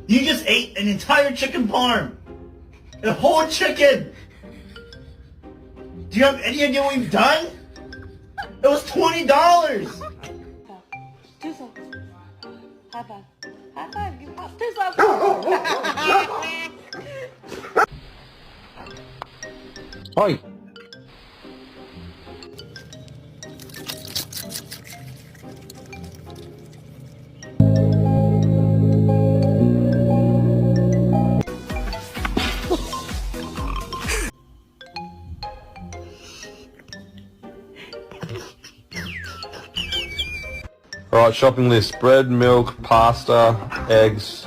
You just ate an entire chicken parm. A whole chicken. Do you have any idea what you've done? It was $20. Two subs. High five. High five. Give us 2 subs. Oi! Alright, shopping list. Bread, milk, pasta, eggs,